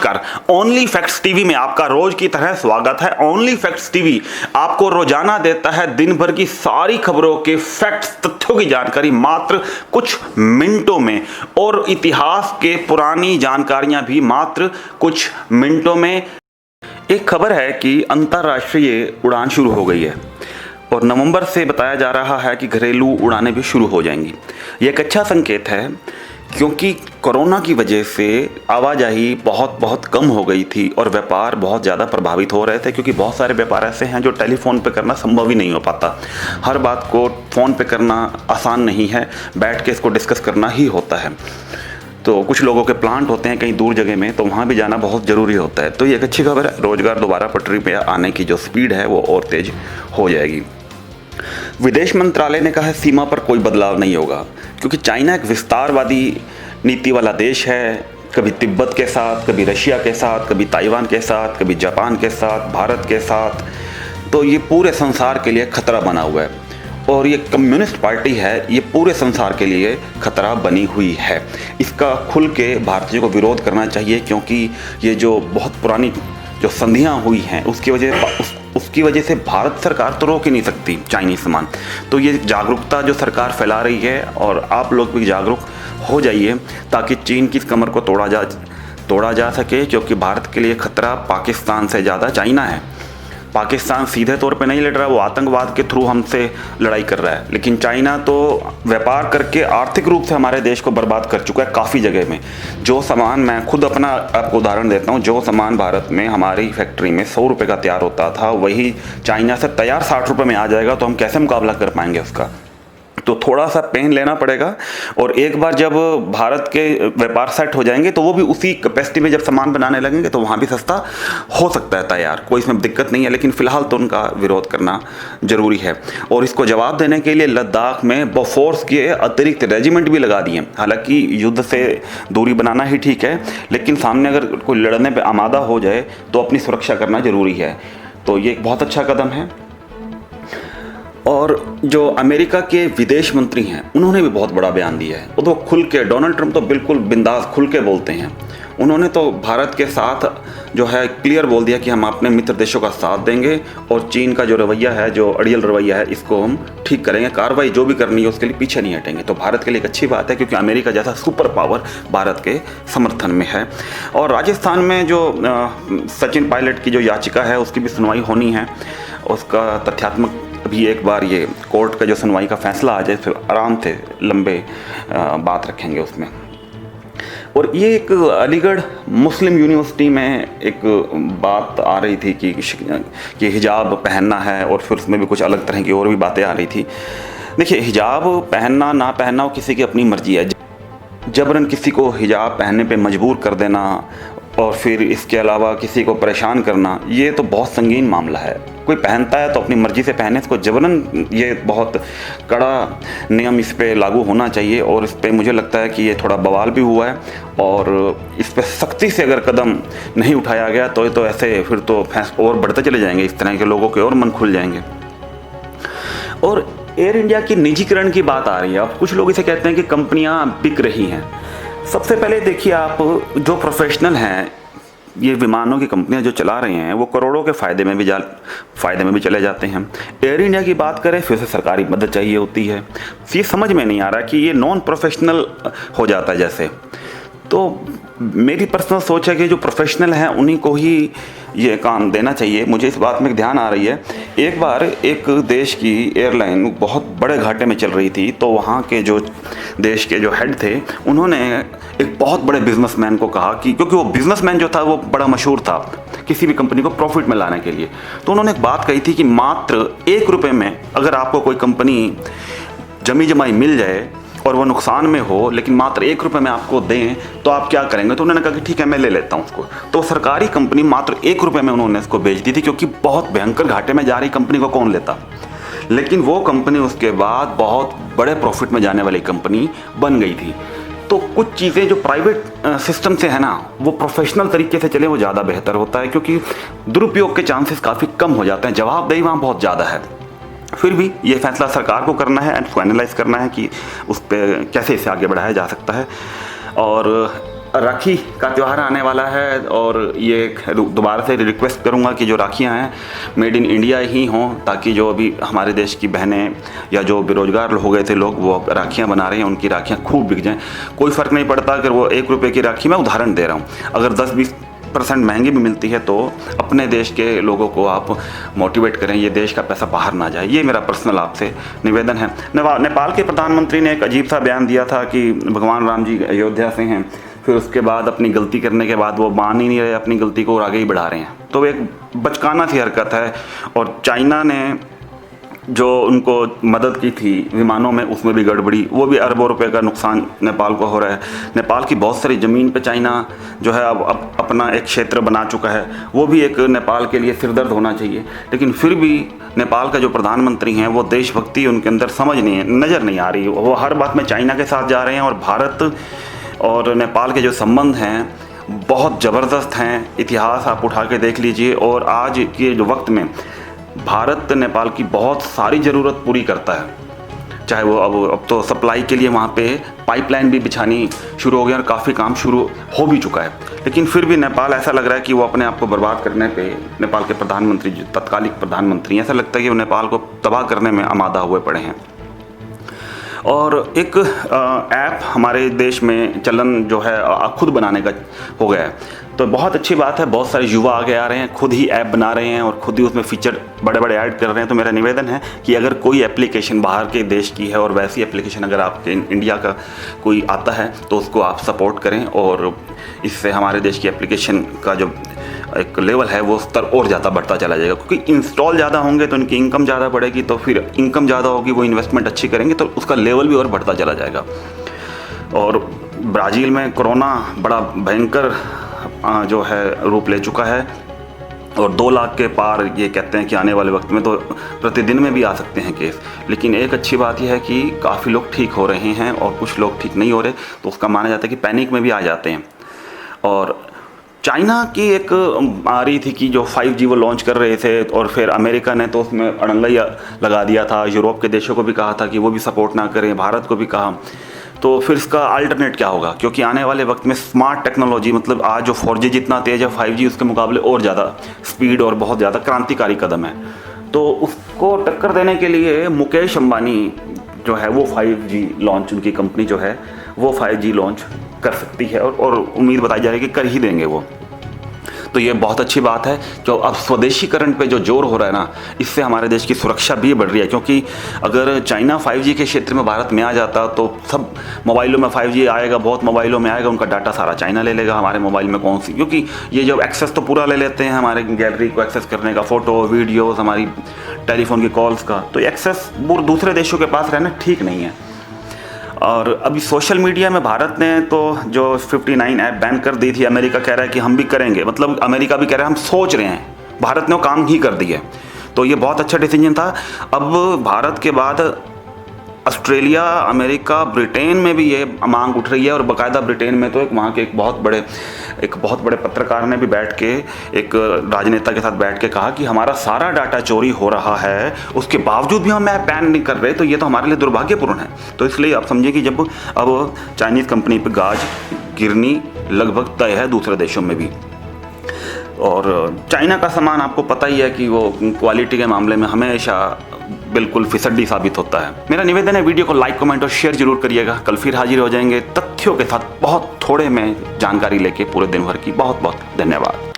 नमस्कार, only facts TV में आपका रोज की तरह स्वागत है। ओनली फैक्ट्स टीवी आपको रोजाना देता है दिन भर की सारी खबरों के फैक्ट्स, तथ्यों की जानकारी मात्र कुछ मिनटों में, और इतिहास के पुरानी जानकारियां भी मात्र कुछ मिनटों में। एक खबर है कि अंतर्राष्ट्रीय उड़ान शुरू हो गई है और नवंबर से बताया जा रहा है कि घरेलू उड़ानें भी शुरू हो जाएंगी। ये एक अच्छा संकेत है क्योंकि कोरोना की वजह से आवाजाही बहुत कम हो गई थी और व्यापार बहुत ज़्यादा प्रभावित हो रहे थे, क्योंकि बहुत सारे व्यापार ऐसे हैं जो टेलीफोन पे करना संभव ही नहीं हो पाता। हर बात को फ़ोन पे करना आसान नहीं है, बैठ के इसको डिस्कस करना ही होता है। तो कुछ लोगों के प्लांट होते हैं कहीं दूर जगह में, तो वहाँ भी जाना बहुत ज़रूरी होता है। तो ये एक अच्छी खबर है, रोज़गार दोबारा पटरी पे आने की जो स्पीड है वो और तेज़ हो जाएगी। विदेश मंत्रालय ने कहा है सीमा पर कोई बदलाव नहीं होगा, क्योंकि चाइना एक विस्तारवादी नीति वाला देश है। कभी तिब्बत के साथ, कभी रशिया के साथ, कभी ताइवान के साथ, कभी जापान के साथ, भारत के साथ। तो ये पूरे संसार के लिए खतरा बना हुआ है और ये कम्युनिस्ट पार्टी है, ये पूरे संसार के लिए खतरा बनी हुई है। इसका खुल के भारतीयों को विरोध करना चाहिए, क्योंकि ये जो बहुत पुरानी जो संधियाँ हुई हैं उसकी वजह से भारत सरकार तो रोक ही नहीं सकती चाइनीज सामान। तो ये जागरूकता जो सरकार फैला रही है, और आप लोग भी जागरूक हो जाइए ताकि चीन की कमर को तोड़ा जा सके, क्योंकि भारत के लिए खतरा पाकिस्तान से ज़्यादा चाइना है। पाकिस्तान सीधे तौर पे नहीं लड़ रहा, वो आतंकवाद के थ्रू हमसे लड़ाई कर रहा है, लेकिन चाइना तो व्यापार करके आर्थिक रूप से हमारे देश को बर्बाद कर चुका है काफ़ी जगह में। जो सामान, मैं खुद अपना आपको उदाहरण देता हूँ, जो सामान भारत में हमारी फैक्ट्री में 100 रुपये का तैयार होता था, वही चाइना से तैयार 60 रुपये में आ जाएगा। तो हम कैसे मुकाबला कर पाएंगे उसका? तो थोड़ा सा पेन लेना पड़ेगा, और एक बार जब भारत के व्यापार सेट हो जाएंगे तो वो भी उसी कैपेसिटी में जब सामान बनाने लगेंगे तो वहाँ भी सस्ता हो सकता है तैयार, कोई इसमें दिक्कत नहीं है। लेकिन फिलहाल तो उनका विरोध करना जरूरी है, और इसको जवाब देने के लिए लद्दाख में बोफोर्स के अतिरिक्त रेजिमेंट भी लगा दिए। हालांकि युद्ध से दूरी बनाना ही ठीक है, लेकिन सामने अगर कोई लड़ने पर आमादा हो जाए तो अपनी सुरक्षा करना जरूरी है। तो ये एक बहुत अच्छा कदम है। और जो अमेरिका के विदेश मंत्री हैं उन्होंने भी बहुत बड़ा बयान दिया है। वो तो खुल के, डोनाल्ड ट्रंप तो बिल्कुल बिंदास खुल के बोलते हैं। उन्होंने तो भारत के साथ जो है क्लियर बोल दिया कि हम अपने मित्र देशों का साथ देंगे, और चीन का जो रवैया है, जो अड़ियल रवैया है, इसको हम ठीक करेंगे। कार्रवाई जो भी करनी है उसके लिए पीछे नहीं हटेंगे। तो भारत के लिए एक अच्छी बात है, क्योंकि अमेरिका जैसा सुपर पावर भारत के समर्थन में है। और राजस्थान में जो सचिन पायलट की जो याचिका है उसकी भी सुनवाई होनी है। उसका तथ्यात्मक भी एक बार ये कोर्ट का जो सुनवाई का फैसला आ जाए, फिर आराम से लंबे बात रखेंगे उसमें। और ये एक अलीगढ़ मुस्लिम यूनिवर्सिटी में एक बात आ रही थी कि हिजाब पहनना है, और फिर उसमें भी कुछ अलग तरह की और भी बातें आ रही थी। देखिए, हिजाब पहनना ना पहनना वो किसी की अपनी मर्जी है। जबरन किसी को हिजाब पहनने पे मजबूर कर देना और फिर इसके अलावा किसी को परेशान करना, ये तो बहुत संगीन मामला है। कोई पहनता है तो अपनी मर्जी से पहने, इसको जबरन, ये बहुत कड़ा नियम इस पे लागू होना चाहिए। और इस पे मुझे लगता है कि ये थोड़ा बवाल भी हुआ है, और इस पे सख्ती से अगर कदम नहीं उठाया गया तो ऐसे फिर तो फैसले और बढ़ते चले जाएंगे, इस तरह के लोगों के और मन खुल जाएंगे। और एयर इंडिया की निजीकरण की बात आ रही है। अब कुछ लोग इसे कहते हैं कि कंपनियां बिक रही हैं। सबसे पहले देखिए, आप जो प्रोफेशनल हैं, ये विमानों की कंपनियां जो चला रहे हैं, वो करोड़ों के फायदे में भी चले जाते हैं। एयर इंडिया की बात करें, फिर से सरकारी मदद चाहिए होती है। ये समझ में नहीं आ रहा कि ये नॉन प्रोफेशनल हो जाता है जैसे। तो मेरी पर्सनल सोच है कि जो प्रोफेशनल हैं उन्हीं को ही ये काम देना चाहिए। मुझे इस बात में ध्यान आ रही है, एक बार एक देश की एयरलाइन बहुत बड़े घाटे में चल रही थी, तो वहाँ के जो देश के जो हेड थे, उन्होंने एक बहुत बड़े बिजनेसमैन को कहा कि, क्योंकि वो बिजनेसमैन जो था वो बड़ा मशहूर था किसी भी कंपनी को प्रॉफिट में लाने के लिए, तो उन्होंने एक बात कही थी कि मात्र 1 रुपये में अगर आपको कोई कंपनी जमी जमाई मिल जाए और वो नुकसान में हो, लेकिन मात्र 1 रुपये में आपको दें, तो आप क्या करेंगे? तो उन्होंने कहा कि ठीक है, मैं ले लेता हूँ उसको। तो सरकारी कंपनी मात्र 1 रुपये में उन्होंने इसको बेच दी थी, क्योंकि बहुत भयंकर घाटे में जा रही कंपनी को कौन लेता। लेकिन वो कंपनी उसके बाद बहुत बड़े प्रॉफिट में जाने वाली कंपनी बन गई थी। तो कुछ चीज़ें जो प्राइवेट सिस्टम से है ना, वो प्रोफेशनल तरीके से चले, वो ज़्यादा बेहतर होता है, क्योंकि दुरुपयोग के चांसेस काफ़ी कम हो जाते हैं। जवाबदेही वहाँ बहुत ज़्यादा है। फिर भी ये फैसला सरकार को करना है, एंड उसको एनालाइज करना है कि उस पर कैसे इसे आगे बढ़ाया जा सकता है। और राखी का त्यौहार आने वाला है और ये दोबारा से रिक्वेस्ट करूंगा कि जो राखियां हैं मेड इन इंडिया ही हों, ताकि जो अभी हमारे देश की बहनें या जो बेरोजगार हो गए थे लोग वो राखियां बना रहे हैं, उनकी राखियां खूब बिक जाएं। कोई फ़र्क नहीं पड़ता अगर वो 1 रुपये की राखी, मैं उदाहरण दे रहा हूँ, अगर 10-20% महंगी भी मिलती है तो अपने देश के लोगों को आप मोटिवेट करें, ये देश का पैसा बाहर ना जाए। ये मेरा पर्सनल आपसे निवेदन है। नेपाल के प्रधानमंत्री ने एक अजीब सा बयान दिया था कि भगवान राम जी अयोध्या से हैं, फिर उसके बाद अपनी गलती करने के बाद वो मान ही नहीं रहे अपनी गलती को और आगे ही बढ़ा रहे हैं। तो एक बचकाना सी हरकत है। और चाइना ने जो उनको मदद की थी विमानों में, उसमें भी गड़बड़ी, वो भी अरबों रुपए का नुकसान नेपाल को हो रहा है। नेपाल की बहुत सारी ज़मीन पे चाइना जो है अब अपना एक क्षेत्र बना चुका है, वो भी एक नेपाल के लिए सिरदर्द होना चाहिए। लेकिन फिर भी नेपाल का जो प्रधानमंत्री हैं वो देशभक्ति उनके अंदर समझ नहीं है, नज़र नहीं आ रही। वो हर बात में चाइना के साथ जा रहे हैं। और भारत और नेपाल के जो संबंध हैं बहुत ज़बरदस्त हैं। इतिहास आप उठा के देख लीजिए और आज के जो वक्त में भारत नेपाल की बहुत सारी ज़रूरत पूरी करता है। चाहे वो अब तो सप्लाई के लिए वहाँ पे पाइपलाइन भी बिछानी शुरू हो गई और काफ़ी काम शुरू हो भी चुका है। लेकिन फिर भी नेपाल ऐसा लग रहा है कि वो अपने आप को बर्बाद करने पे, नेपाल के प्रधानमंत्री जो तत्कालिक प्रधानमंत्री, ऐसा लगता है कि वो नेपाल को तबाह करने में आमादा हुए पड़े हैं। और एक ऐप हमारे देश में चलन जो है खुद बनाने का हो गया है, तो बहुत अच्छी बात है। बहुत सारे युवा आगे आ रहे हैं, खुद ही ऐप बना रहे हैं और खुद ही उसमें फीचर बड़े बड़े ऐड कर रहे हैं। तो मेरा निवेदन है कि अगर कोई एप्लीकेशन बाहर के देश की है और वैसी एप्लीकेशन अगर आपके इंडिया का कोई आता है तो उसको आप सपोर्ट करें, और इससे हमारे देश की एप्लीकेशन का जो एक लेवल है वो स्तर और ज़्यादा बढ़ता चला जाएगा। क्योंकि इंस्टॉल ज़्यादा होंगे तो उनकी इनकम ज़्यादा बढ़ेगी, तो फिर इनकम ज़्यादा होगी, वो इन्वेस्टमेंट अच्छी करेंगे तो उसका लेवल भी और बढ़ता चला जाएगा। और ब्राज़ील में कोरोना बड़ा भयंकर जो है रूप ले चुका है और 2 लाख के पार ये कहते हैं कि आने वाले वक्त में तो प्रतिदिन में भी आ सकते हैं केस। लेकिन एक अच्छी बात यह है कि काफ़ी लोग ठीक हो रहे हैं और कुछ लोग ठीक नहीं हो रहे, तो उसका माना जाता है कि पैनिक में भी आ जाते हैं। और चाइना की एक आ रही थी कि जो 5G वो लॉन्च कर रहे थे और फिर अमेरिका ने तो उसमें अड़ंगा ही लगा दिया था। यूरोप के देशों को भी कहा था कि वो भी सपोर्ट ना करें, भारत को भी कहा। तो फिर इसका अल्टरनेट क्या होगा? क्योंकि आने वाले वक्त में स्मार्ट टेक्नोलॉजी, मतलब आज जो 4G जितना तेज़ है 5G उसके मुकाबले और ज़्यादा स्पीड और बहुत ज़्यादा क्रांतिकारी कदम है। तो उसको टक्कर देने के लिए मुकेश अंबानी जो है वो 5G लॉन्च, उनकी कंपनी जो है वो 5G लॉन्च कर सकती है और उम्मीद बताई जा रही है कि कर ही देंगे वो। तो ये बहुत अच्छी बात है। जो अब स्वदेशीकरण पे जो जोर हो रहा है ना, इससे हमारे देश की सुरक्षा भी बढ़ रही है। क्योंकि अगर चाइना 5G के क्षेत्र में भारत में आ जाता तो सब मोबाइलों में 5G आएगा, बहुत मोबाइलों में आएगा, उनका डाटा सारा चाइना ले लेगा, हमारे मोबाइल में कौन सी, क्योंकि ये जो एक्सेस तो पूरा ले लेते हैं हमारे गैलरी को एक्सेस करने का, फ़ोटो वीडियोज़, हमारी टेलीफोन की कॉल्स का, तो एक्सेस दूसरे देशों के पास रहना ठीक नहीं है। और अभी सोशल मीडिया में भारत ने तो जो 59 ऐप बैन कर दी थी, अमेरिका कह रहा है कि हम भी करेंगे, मतलब अमेरिका भी कह रहा है हम सोच रहे हैं, भारत ने वो काम ही कर दिया। तो ये बहुत अच्छा डिसीजन था। अब भारत के बाद ऑस्ट्रेलिया, अमेरिका, ब्रिटेन में भी ये मांग उठ रही है और बाकायदा ब्रिटेन में तो एक वहाँ के एक बहुत बड़े पत्रकार ने भी बैठ के एक राजनेता के साथ बैठ के कहा कि हमारा सारा डाटा चोरी हो रहा है, उसके बावजूद भी हम ऐप बैन नहीं कर रहे, तो ये तो हमारे लिए दुर्भाग्यपूर्ण है। तो इसलिए आप समझिए कि जब अब चाइनीज़ कंपनी पर गाज गिरनी लगभग तय है दूसरे देशों में भी। और चाइना का सामान आपको पता ही है कि वो क्वालिटी के मामले में हमेशा बिल्कुल फिसड्डी साबित होता है। मेरा निवेदन है वीडियो को लाइक, कमेंट और शेयर जरूर करिएगा। कल फिर हाजिर हो जाएंगे तथ्यों के साथ, बहुत थोड़े में जानकारी लेके पूरे दिन भर की। बहुत बहुत धन्यवाद।